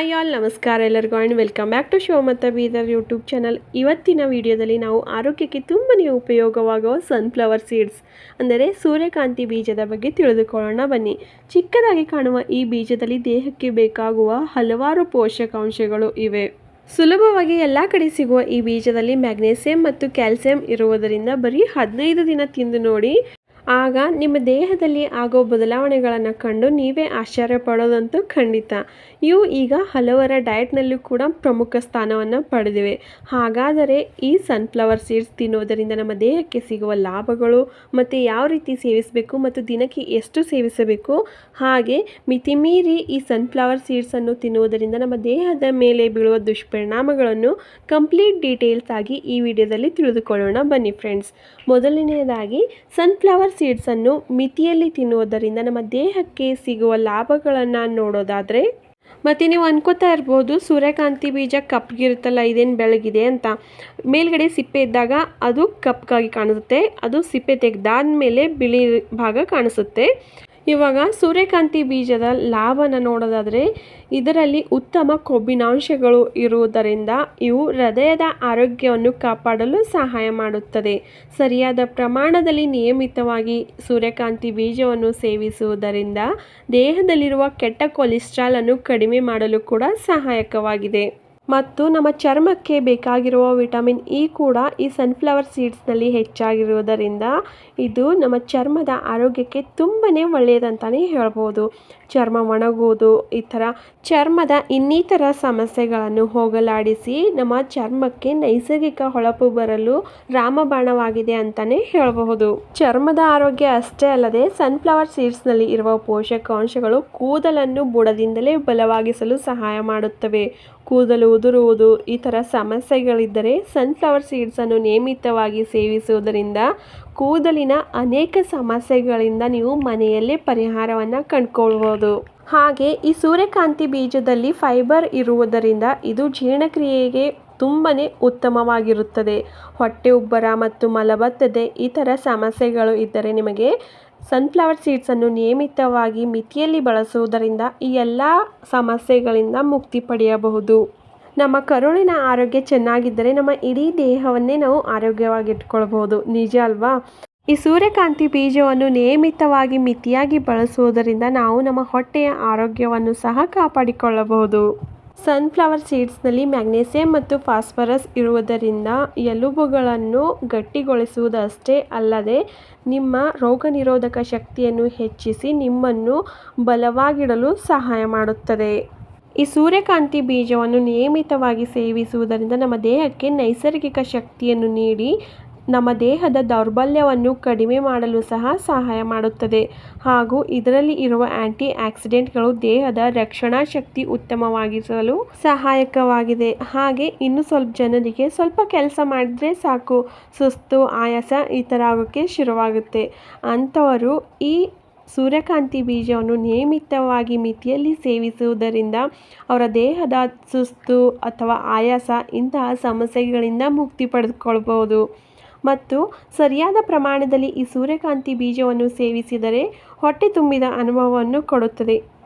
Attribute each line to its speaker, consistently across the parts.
Speaker 1: Hi all ನಮಸ್ಕಾರ ಎಲ್ಲರಿಗೂ and welcome back to Shivamogga Bidar YouTube channel. ಇವತ್ತಿನ ವಿಡಿಯೋದಲ್ಲಿ ನಾವು ಆರೋಗ್ಯಕ್ಕೆ ತುಂಬನೇ ಉಪಯೋಗವಾಗುವ ಸನ್ಫ್ಲವರ್ ಸೀಡ್ಸ್ ಅಂದರೆ ಸೂರ್ಯಕಾಂತಿ ಬೀಜದ ಬಗ್ಗೆ ತಿಳಿದುಕೊಳ್ಳೋಣ ಬನ್ನಿ. ಚಿಕ್ಕದಾಗಿ ಕಾಣುವ ಈ ಬೀಜದಲ್ಲಿ ದೇಹಕ್ಕೆ ಬೇಕಾಗುವ ಹಲವಾರು ಪೋಷಕಾಂಶಗಳು ಇವೆ. ಸುಲಭವಾಗಿ ಎಲ್ಲ ಕಡೆ ಸಿಗುವ ಈ ಬೀಜದಲ್ಲಿ ಮ್ಯಾಗ್ನೇಸಿಯಂ ಮತ್ತು ಕ್ಯಾಲ್ಸಿಯಂ ಇರುವುದರಿಂದ ಬರೀ 15 ದಿನ ತಿಂದು ನೋಡಿ, ಆಗ ನಿಮ್ಮ ದೇಹದಲ್ಲಿ ಆಗೋ ಬದಲಾವಣೆಗಳನ್ನು ಕಂಡು ನೀವೇ ಆಶ್ಚರ್ಯ ಪಡೋದಂತೂ ಖಂಡಿತ. ಇವು ಈಗ ಹಲವರ ಡಯಟ್ನಲ್ಲೂ ಕೂಡ ಪ್ರಮುಖ ಸ್ಥಾನವನ್ನು ಪಡೆದಿವೆ. ಹಾಗಾದರೆ ಈ ಸನ್ಫ್ಲವರ್ ಸೀಡ್ಸ್ ತಿನ್ನೋದರಿಂದ ನಮ್ಮ ದೇಹಕ್ಕೆ ಸಿಗುವ ಲಾಭಗಳು ಮತ್ತು ಯಾವ ರೀತಿ ಸೇವಿಸಬೇಕು ಮತ್ತು ದಿನಕ್ಕೆ ಎಷ್ಟು ಸೇವಿಸಬೇಕು, ಹಾಗೆ ಮಿತಿಮೀರಿ ಈ ಸನ್ಫ್ಲವರ್ ಸೀಡ್ಸನ್ನು ತಿನ್ನುವುದರಿಂದ ನಮ್ಮ ದೇಹದ ಮೇಲೆ ಬೀಳುವ ದುಷ್ಪರಿಣಾಮಗಳನ್ನು ಕಂಪ್ಲೀಟ್ ಡೀಟೇಲ್ಸ್ ಆಗಿ ಈ ವಿಡಿಯೋದಲ್ಲಿ ತಿಳಿದುಕೊಳ್ಳೋಣ ಬನ್ನಿ ಫ್ರೆಂಡ್ಸ್. ಮೊದಲನೆಯದಾಗಿ ಸನ್ಫ್ಲವರ್ ಸೀಡ್ಸನ್ನು ಮಿತಿಯಲ್ಲಿ ತಿನ್ನುವುದರಿಂದ ನಮ್ಮ ದೇಹಕ್ಕೆ ಸಿಗುವ ಲಾಭಗಳನ್ನು ನೋಡೋದಾದರೆ, ಮತ್ತು ನೀವು ಅನ್ಕೋತಾ ಇರ್ಬೋದು ಸೂರ್ಯಕಾಂತಿ ಬೀಜ ಕಪ್ಪಗಿರುತ್ತಲ್ಲ ಇದೇನು ಬೆಳಗಿದೆ ಅಂತ. ಮೇಲ್ಗಡೆ ಸಿಪ್ಪೆ ಇದ್ದಾಗ ಅದು ಕಪ್ಪಗಾಗಿ ಕಾಣಿಸುತ್ತೆ, ಅದು ಸಿಪ್ಪೆ ತೆಗೆದಾದ್ಮೇಲೆ ಬಿಳಿ ಭಾಗ ಕಾಣಿಸುತ್ತೆ. ಇವಾಗ ಸೂರ್ಯಕಾಂತಿ ಬೀಜದ ಲಾಭನ ನೋಡೋದಾದರೆ, ಇದರಲ್ಲಿ ಉತ್ತಮ ಕೊಬ್ಬಿನಾಂಶಗಳು ಇರುವುದರಿಂದ ಇವು ಹೃದಯದ ಆರೋಗ್ಯವನ್ನು ಕಾಪಾಡಲು ಸಹಾಯ ಮಾಡುತ್ತದೆ. ಸರಿಯಾದ ಪ್ರಮಾಣದಲ್ಲಿ ನಿಯಮಿತವಾಗಿ ಸೂರ್ಯಕಾಂತಿ ಬೀಜವನ್ನು ಸೇವಿಸುವುದರಿಂದ ದೇಹದಲ್ಲಿರುವ ಕೆಟ್ಟ ಕೊಲೆಸ್ಟ್ರಾಲ್ ಅನ್ನು ಕಡಿಮೆ ಮಾಡಲು ಕೂಡ ಸಹಾಯಕವಾಗಿದೆ. ಮತ್ತು ನಮ್ಮ ಚರ್ಮಕ್ಕೆ ಬೇಕಾಗಿರುವ ವಿಟಮಿನ್ ಇ ಕೂಡ ಈ ಸನ್ಫ್ಲವರ್ ಸೀಡ್ಸ್ನಲ್ಲಿ ಹೆಚ್ಚಾಗಿರುವುದರಿಂದ ಇದು ನಮ್ಮ ಚರ್ಮದ ಆರೋಗ್ಯಕ್ಕೆ ತುಂಬನೇ ಒಳ್ಳೆಯದಂತಲೇ ಹೇಳ್ಬೋದು. ಚರ್ಮ ಒಣಗುವುದು, ಈ ಥರ ಚರ್ಮದ ಇನ್ನಿತರ ಸಮಸ್ಯೆಗಳನ್ನು ಹೋಗಲಾಡಿಸಿ ನಮ್ಮ ಚರ್ಮಕ್ಕೆ ನೈಸರ್ಗಿಕ ಹೊಳಪು ಬರಲು ರಾಮಬಾಣವಾಗಿದೆ ಅಂತಲೇ ಹೇಳಬಹುದು. ಚರ್ಮದ ಆರೋಗ್ಯ ಅಷ್ಟೇ ಅಲ್ಲದೆ ಸನ್ಫ್ಲವರ್ ಸೀಡ್ಸ್ನಲ್ಲಿ ಇರುವ ಪೋಷಕಾಂಶಗಳು ಕೂದಲನ್ನು ಬುಡದಿಂದಲೇ ಬಲವಾಗಿಸಲು ಸಹಾಯ ಮಾಡುತ್ತವೆ. ಕೂದಲು ಉದುರುವುದು ಈ ಥರ ಸಮಸ್ಯೆಗಳಿದ್ದರೆ ಸನ್ಫ್ಲವರ್ ಸೀಡ್ಸನ್ನು ನಿಯಮಿತವಾಗಿ ಸೇವಿಸುವುದರಿಂದ ಕೂದಲಿನ ಅನೇಕ ಸಮಸ್ಯೆಗಳಿಂದ ನೀವು ಮನೆಯಲ್ಲೇ ಪರಿಹಾರವನ್ನು ಕಂಡುಕೊಳ್ಬೋದು. ಹಾಗೆ ಈ ಸೂರ್ಯಕಾಂತಿ ಬೀಜದಲ್ಲಿ ಫೈಬರ್ ಇರುವುದರಿಂದ ಇದು ಜೀರ್ಣಕ್ರಿಯೆಗೆ ತುಂಬನೇ ಉತ್ತಮವಾಗಿರುತ್ತದೆ. ಹೊಟ್ಟೆ ಉಬ್ಬರ ಮತ್ತು ಮಲಬದ್ಧತೆ ಈ ಥರ ಸಮಸ್ಯೆಗಳು ಇದ್ದರೆ ನಿಮಗೆ ಸನ್ಫ್ಲವರ್ ಸೀಡ್ಸನ್ನು ನಿಯಮಿತವಾಗಿ ಮಿತಿಯಲ್ಲಿ ಬಳಸುವುದರಿಂದ ಈ ಎಲ್ಲ ಸಮಸ್ಯೆಗಳಿಂದ ಮುಕ್ತಿ ಪಡೆಯಬಹುದು. ನಮ್ಮ ಕರುಳಿನ ಆರೋಗ್ಯ ಚೆನ್ನಾಗಿದ್ದರೆ ನಮ್ಮ ಇಡೀ ದೇಹವನ್ನೇ ನಾವು ಆರೋಗ್ಯವಾಗಿಟ್ಕೊಳ್ಬಹುದು, ನಿಜ ಅಲ್ವಾ? ಈ ಸೂರ್ಯಕಾಂತಿ ಬೀಜವನ್ನು ನಿಯಮಿತವಾಗಿ ಮಿತಿಯಾಗಿ ಬಳಸುವುದರಿಂದ ನಾವು ನಮ್ಮ ಹೊಟ್ಟೆಯ ಆರೋಗ್ಯವನ್ನು ಸಹ ಕಾಪಾಡಿಕೊಳ್ಳಬಹುದು. ಸನ್ಫ್ಲವರ್ ಸೀಡ್ಸ್ನಲ್ಲಿ ಮ್ಯಾಗ್ನೇಸಿಯಂ ಮತ್ತು ಫಾಸ್ಫರಸ್ ಇರುವುದರಿಂದ ಎಲುಬುಗಳನ್ನು ಗಟ್ಟಿಗೊಳಿಸುವುದಷ್ಟೇ ಅಲ್ಲದೆ ನಿಮ್ಮ ರೋಗನಿರೋಧಕ ಶಕ್ತಿಯನ್ನು ಹೆಚ್ಚಿಸಿ ನಿಮ್ಮನ್ನು ಬಲವಾಗಿಡಲು ಸಹಾಯ ಮಾಡುತ್ತದೆ. ಈ ಸೂರ್ಯಕಾಂತಿ ಬೀಜವನ್ನು ನಿಯಮಿತವಾಗಿ ಸೇವಿಸುವುದರಿಂದ ನಮ್ಮ ದೇಹಕ್ಕೆ ನೈಸರ್ಗಿಕ ಶಕ್ತಿಯನ್ನು ನೀಡಿ ನಮ್ಮ ದೇಹದ ದೌರ್ಬಲ್ಯವನ್ನು ಕಡಿಮೆ ಮಾಡಲು ಸಹ ಸಹಾಯ ಮಾಡುತ್ತದೆ. ಹಾಗೂ ಇದರಲ್ಲಿ ಇರುವ ಆ್ಯಂಟಿ ಆಕ್ಸಿಡೆಂಟ್ಗಳು ದೇಹದ ರಕ್ಷಣಾ ಶಕ್ತಿ ಉತ್ತಮವಾಗಿಸಲು ಸಹಾಯಕವಾಗಿದೆ. ಹಾಗೆ ಇನ್ನು ಸ್ವಲ್ಪ ಜನರಿಗೆ ಸ್ವಲ್ಪ ಕೆಲಸ ಮಾಡಿದರೆ ಸಾಕು ಸುಸ್ತು, ಆಯಾಸ ಈ ಥರ ಆಗೋಕ್ಕೆ ಶುರುವಾಗುತ್ತೆ. ಅಂಥವರು ಈ ಸೂರ್ಯಕಾಂತಿ ಬೀಜವನ್ನು ನಿಯಮಿತವಾಗಿ ಮಿತಿಯಲ್ಲಿ ಸೇವಿಸುವುದರಿಂದ ಅವರ ದೇಹದ ಸುಸ್ತು ಅಥವಾ ಆಯಾಸ ಇಂತಹ ಸಮಸ್ಯೆಗಳಿಂದ ಮುಕ್ತಿ ಪಡೆದುಕೊಳ್ಬೋದು. ಮತ್ತು ಸರಿಯಾದ ಪ್ರಮಾಣದಲ್ಲಿ ಈ ಸೂರ್ಯಕಾಂತಿ ಬೀಜವನ್ನು ಸೇವಿಸಿದರೆ ಹೊಟ್ಟೆ ತುಂಬಿದ ಅನುಭವವನ್ನು ಕೊಡುತ್ತದೆ.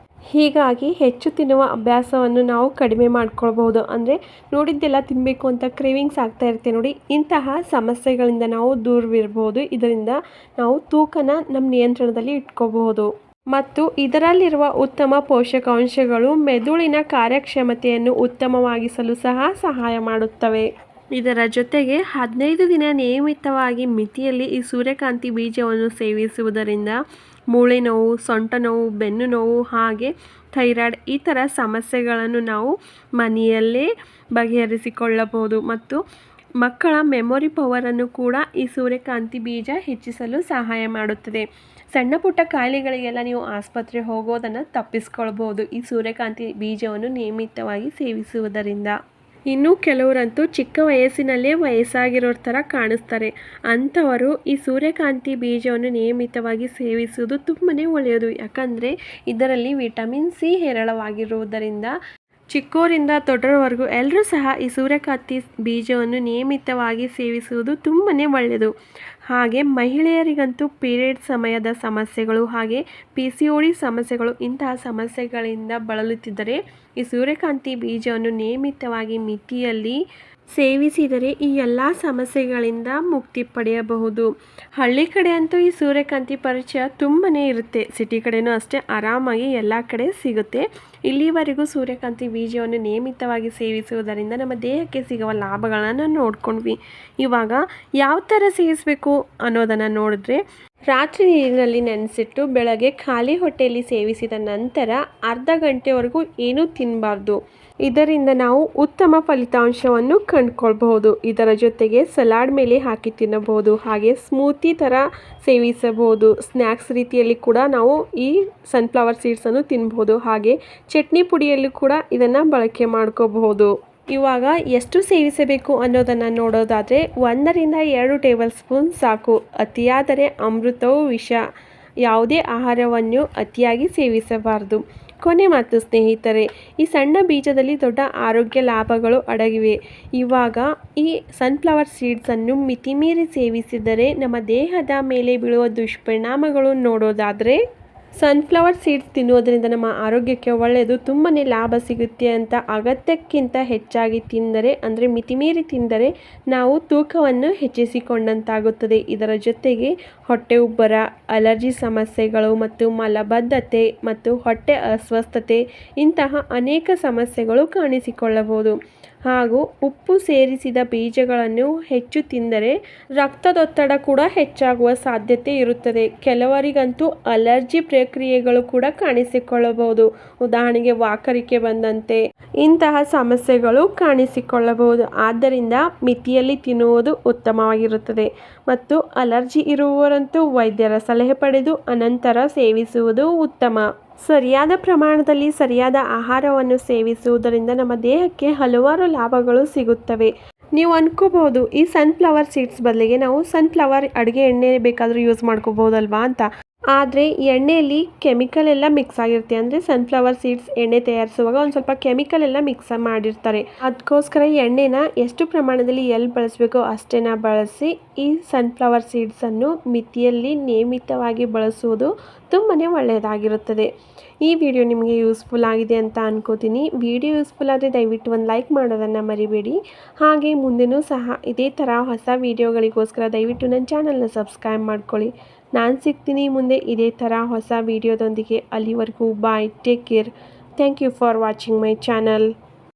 Speaker 1: ಹೀಗಾಗಿ ಹೆಚ್ಚು ತಿನ್ನುವ ಅಭ್ಯಾಸವನ್ನು ನಾವು ಕಡಿಮೆ ಮಾಡ್ಕೊಳ್ಬಹುದು. ಅಂದರೆ ನೋಡಿದ್ದೆಲ್ಲ ತಿನ್ನಬೇಕು ಅಂತ ಕ್ರೇವಿಂಗ್ಸ್ ಆಗ್ತಾ ಇರುತ್ತೆ ನೋಡಿ, ಇಂತಹ ಸಮಸ್ಯೆಗಳಿಂದ ನಾವು ದೂರವಿರಬಹುದು. ಇದರಿಂದ ನಾವು ತೂಕನ ನಮ್ಮ ನಿಯಂತ್ರಣದಲ್ಲಿ ಇಟ್ಕೋಬಹುದು. ಮತ್ತು ಇದರಲ್ಲಿರುವ ಉತ್ತಮ ಪೋಷಕಾಂಶಗಳು ಮೆದುಳಿನ ಕಾರ್ಯಕ್ಷಮತೆಯನ್ನು ಉತ್ತಮವಾಗಿಸಲು ಸಹ ಸಹಾಯ ಮಾಡುತ್ತವೆ. ಇದರ ಜೊತೆಗೆ 15 ದಿನ ನಿಯಮಿತವಾಗಿ ಮಿತಿಯಲ್ಲಿ ಈ ಸೂರ್ಯಕಾಂತಿ ಬೀಜವನ್ನು ಸೇವಿಸುವುದರಿಂದ ಮೂಳೆ ನೋವು, ಸೊಂಟ ನೋವು, ಬೆನ್ನು ನೋವು ಹಾಗೆ ಥೈರಾಯ್ಡ್ ಈ ಥರ ಸಮಸ್ಯೆಗಳನ್ನು ನಾವು ಮನೆಯಲ್ಲೇ ಬಗೆಹರಿಸಿಕೊಳ್ಳಬಹುದು. ಮತ್ತು ಮಕ್ಕಳ ಮೆಮೊರಿ ಪವರನ್ನು ಕೂಡ ಈ ಸೂರ್ಯಕಾಂತಿ ಬೀಜ ಹೆಚ್ಚಿಸಲು ಸಹಾಯ ಮಾಡುತ್ತದೆ. ಸಣ್ಣ ಪುಟ್ಟ ಕಾಯಿಲೆಗಳಿಗೆಲ್ಲ ನೀವು ಆಸ್ಪತ್ರೆ ಹೋಗೋದನ್ನು ತಪ್ಪಿಸ್ಕೊಳ್ಬೋದು ಈ ಸೂರ್ಯಕಾಂತಿ ಬೀಜವನ್ನು ನಿಯಮಿತವಾಗಿ ಸೇವಿಸುವುದರಿಂದ. ಇನ್ನು ಕೆಲವರಂತೂ ಚಿಕ್ಕ ವಯಸ್ಸಿನಲ್ಲೇ ವಯಸ್ಸಾಗಿರೋರ ಥರ ಕಾಣಿಸ್ತಾರೆ. ಅಂಥವರು ಈ ಸೂರ್ಯಕಾಂತಿ ಬೀಜವನ್ನು ನಿಯಮಿತವಾಗಿ ಸೇವಿಸುವುದು ತುಂಬನೇ ಒಳ್ಳೆಯದು. ಯಾಕಂದರೆ ಇದರಲ್ಲಿ ವಿಟಮಿನ್ ಸಿ ಹೇರಳವಾಗಿರುವುದರಿಂದ ಚಿಕ್ಕೋರಿಂದ ದೊಡ್ಡರವರೆಗೂ ಎಲ್ಲರೂ ಸಹ ಈ ಸೂರ್ಯಕಾಂತಿ ಬೀಜವನ್ನು ನಿಯಮಿತವಾಗಿ ಸೇವಿಸುವುದು ತುಂಬಾ ಒಳ್ಳೆಯದು. ಹಾಗೆ ಮಹಿಳೆಯರಿಗಂತೂ ಪೀರಿಯಡ್ ಸಮಯದ ಸಮಸ್ಯೆಗಳು ಹಾಗೆ PCOD ಸಮಸ್ಯೆಗಳು ಇಂತಹ ಸಮಸ್ಯೆಗಳಿಂದ ಬಳಲುತ್ತಿದ್ದರೆ ಈ ಸೂರ್ಯಕಾಂತಿ ಬೀಜವನ್ನು ನಿಯಮಿತವಾಗಿ ಮಿತಿಯಲ್ಲಿ ಸೇವಿಸಿದರೆ ಈ ಎಲ್ಲ ಸಮಸ್ಯೆಗಳಿಂದ ಮುಕ್ತಿ ಪಡೆಯಬಹುದು. ಹಳ್ಳಿ ಕಡೆ ಅಂತೂ ಈ ಸೂರ್ಯಕಾಂತಿ ಪರಿಚಯ ತುಂಬಾ ಇರುತ್ತೆ. ಸಿಟಿ ಕಡೆನೂ ಅಷ್ಟೇ ಆರಾಮಾಗಿ ಎಲ್ಲ ಕಡೆ ಸಿಗುತ್ತೆ. ಇಲ್ಲಿವರೆಗೂ ಸೂರ್ಯಕಾಂತಿ ಬೀಜವನ್ನು ನಿಯಮಿತವಾಗಿ ಸೇವಿಸುವುದರಿಂದ ನಮ್ಮ ದೇಹಕ್ಕೆ ಸಿಗುವ ಲಾಭಗಳನ್ನು ನೋಡ್ಕೊಂಡ್ವಿ. ಇವಾಗ ಯಾವ ಥರ ಸೇವಿಸಬೇಕು ಅನ್ನೋದನ್ನು ನೋಡಿದ್ರೆ, ರಾತ್ರಿ ನೀರಿನಲ್ಲಿ ನೆನೆಸಿಟ್ಟು ಬೆಳಗ್ಗೆ ಖಾಲಿ ಹೊಟ್ಟೆಯಲ್ಲಿ ಸೇವಿಸಿದ ನಂತರ ಅರ್ಧ ಗಂಟೆವರೆಗೂ ಏನೂ ತಿನ್ನಬಾರ್ದು. ಇದರಿಂದ ನಾವು ಉತ್ತಮ ಫಲಿತಾಂಶವನ್ನು ಕಂಡುಕೊಳ್ಬಹುದು. ಇದರ ಜೊತೆಗೆ ಸಲಾಡ್ ಮೇಲೆ ಹಾಕಿ ತಿನ್ನಬಹುದು, ಹಾಗೆ ಸ್ಮೂತಿ ಥರ ಸೇವಿಸಬಹುದು. ಸ್ನ್ಯಾಕ್ಸ್ ರೀತಿಯಲ್ಲಿ ಕೂಡ ನಾವು ಈ ಸನ್ಫ್ಲವರ್ ಸೀಡ್ಸನ್ನು ತಿನ್ಬೋದು. ಹಾಗೆ ಚಟ್ನಿ ಪುಡಿಯಲ್ಲೂ ಕೂಡ ಇದನ್ನು ಬಳಕೆ ಮಾಡ್ಕೋಬಹುದು. ಇವಾಗ ಎಷ್ಟು ಸೇವಿಸಬೇಕು ಅನ್ನೋದನ್ನು ನೋಡೋದಾದರೆ 1 ರಿಂದ 2 ಟೇಬಲ್ ಸ್ಪೂನ್ ಸಾಕು. ಅತಿಯಾದರೆ ಅಮೃತವೂ ವಿಷ. ಯಾವುದೇ ಆಹಾರವನ್ನು ಅತಿಯಾಗಿ ಸೇವಿಸಬಾರದು. ಕೊನೆ ಮಾತು ಸ್ನೇಹಿತರೆ, ಈ ಸಣ್ಣ ಬೀಜದಲ್ಲಿ ದೊಡ್ಡ ಆರೋಗ್ಯ ಲಾಭಗಳು ಅಡಗಿವೆ. ಇವಾಗ ಈ ಸನ್ಫ್ಲವರ್ ಸೀಡ್ಸನ್ನು ಮಿತಿಮೀರಿ ಸೇವಿಸಿದರೆ ನಮ್ಮ ದೇಹದ ಮೇಲೆ ಬೀಳುವ ದುಷ್ಪರಿಣಾಮಗಳು ನೋಡೋದಾದರೆ, ಸನ್ಫ್ಲವರ್ ಸೀಡ್ಸ್ ತಿನ್ನುವುದರಿಂದ ನಮ್ಮ ಆರೋಗ್ಯಕ್ಕೆ ಒಳ್ಳೆಯದು, ತುಂಬಾ ಲಾಭ ಸಿಗುತ್ತೆ ಅಂತ ಅಗತ್ಯಕ್ಕಿಂತ ಹೆಚ್ಚಾಗಿ ತಿಂದರೆ ಅಂದರೆ ಮಿತಿಮೀರಿ ತಿಂದರೆ ನಾವು ತೂಕವನ್ನು ಹೆಚ್ಚಿಸಿಕೊಂಡಂತಾಗುತ್ತದೆ. ಇದರ ಜೊತೆಗೆ ಹೊಟ್ಟೆ ಉಬ್ಬರ, ಅಲರ್ಜಿ ಸಮಸ್ಯೆಗಳು ಮತ್ತು ಮಲಬದ್ಧತೆ ಮತ್ತು ಹೊಟ್ಟೆ ಅಸ್ವಸ್ಥತೆ ಇಂತಹ ಅನೇಕ ಸಮಸ್ಯೆಗಳು ಕಾಣಿಸಿಕೊಳ್ಳಬಹುದು. ಹಾಗೂ ಉಪ್ಪು ಸೇರಿಸಿದ ಬೀಜಗಳನ್ನು ಹೆಚ್ಚು ತಿಂದರೆ ರಕ್ತದೊತ್ತಡ ಕೂಡ ಹೆಚ್ಚಾಗುವ ಸಾಧ್ಯತೆ ಇರುತ್ತದೆ. ಕೆಲವರಿಗಂತೂ ಅಲರ್ಜಿ ಪ್ರಕ್ರಿಯೆಗಳು ಕೂಡ ಕಾಣಿಸಿಕೊಳ್ಳಬಹುದು. ಉದಾಹರಣೆಗೆ ವಾಕರಿಕೆ ಬಂದಂತೆ ಇಂತಹ ಸಮಸ್ಯೆಗಳು ಕಾಣಿಸಿಕೊಳ್ಳಬಹುದು. ಆದ್ದರಿಂದ ಮಿತಿಯಲ್ಲಿ ತಿನ್ನುವುದು ಉತ್ತಮವಾಗಿರುತ್ತದೆ. ಮತ್ತು ಅಲರ್ಜಿ ಇರುವವರಂತೂ ವೈದ್ಯರ ಸಲಹೆ ಪಡೆದು ಅನಂತರ ಸೇವಿಸುವುದು ಉತ್ತಮ. ಸರಿಯಾದ ಪ್ರಮಾಣದಲ್ಲಿ ಸರಿಯಾದ ಆಹಾರವನ್ನು ಸೇವಿಸುವುದರಿಂದ ನಮ್ಮ ದೇಹಕ್ಕೆ ಹಲವಾರು ಲಾಭಗಳು ಸಿಗುತ್ತವೆ. ನೀವು ಅನ್ಕೋಬಹುದು, ಈ ಸನ್ಫ್ಲವರ್ ಸೀಡ್ಸ್ ಬದಲಿಗೆ ನಾವು ಸನ್ಫ್ಲವರ್ ಅಡುಗೆ ಎಣ್ಣೆ ಬೇಕಾದರೂ ಯೂಸ್ ಮಾಡ್ಕೋಬಹುದಲ್ವಾ ಅಂತ. ಆದರೆ ಎಣ್ಣೆಯಲ್ಲಿ ಕೆಮಿಕಲ್ ಎಲ್ಲ ಮಿಕ್ಸ್ ಆಗಿರುತ್ತೆ. ಅಂದರೆ ಸನ್ಫ್ಲವರ್ ಸೀಡ್ಸ್ ಎಣ್ಣೆ ತಯಾರಿಸುವಾಗ ಒಂದು ಸ್ವಲ್ಪ ಕೆಮಿಕಲ್ ಎಲ್ಲ ಮಿಕ್ಸ್ ಮಾಡಿರ್ತಾರೆ. ಅದಕ್ಕೋಸ್ಕರ ಎಣ್ಣೆನ ಎಷ್ಟು ಪ್ರಮಾಣದಲ್ಲಿ ಎಲ್ಲಿ ಬಳಸಬೇಕೋ ಅಷ್ಟೇನ ಬಳಸಿ ಈ ಸನ್ಫ್ಲವರ್ ಸೀಡ್ಸನ್ನು ಮಿತಿಯಲ್ಲಿ ನಿಯಮಿತವಾಗಿ ಬಳಸುವುದು ತುಂಬಾ ಒಳ್ಳೆಯದಾಗಿರುತ್ತದೆ. ಈ ವಿಡಿಯೋ ನಿಮಗೆ ಯೂಸ್ಫುಲ್ ಆಗಿದೆ ಅಂತ ಅನ್ಕೋತೀನಿ. ವಿಡಿಯೋ ಯೂಸ್ಫುಲ್ ಆದರೆ ದಯವಿಟ್ಟು ಒಂದು ಲೈಕ್ ಮಾಡೋದನ್ನು ಮರಿಬೇಡಿ. ಹಾಗೆ ಮುಂದೆನೂ ಸಹ ಇದೇ ಥರ ಹೊಸ ವಿಡಿಯೋಗಳಿಗೋಸ್ಕರ ದಯವಿಟ್ಟು ನನ್ನ ಚಾನಲ್ನ ಸಬ್ಸ್ಕ್ರೈಬ್ ಮಾಡ್ಕೊಳ್ಳಿ. ನಾನು ಸಿಗ್ತೀನಿ ಮುಂದೆ ಇದೇ ಥರ ಹೊಸ ವಿಡಿಯೋದೊಂದಿಗೆ. ಅಲ್ಲಿವರೆಗೂ bye, take care. Thank you for watching my channel.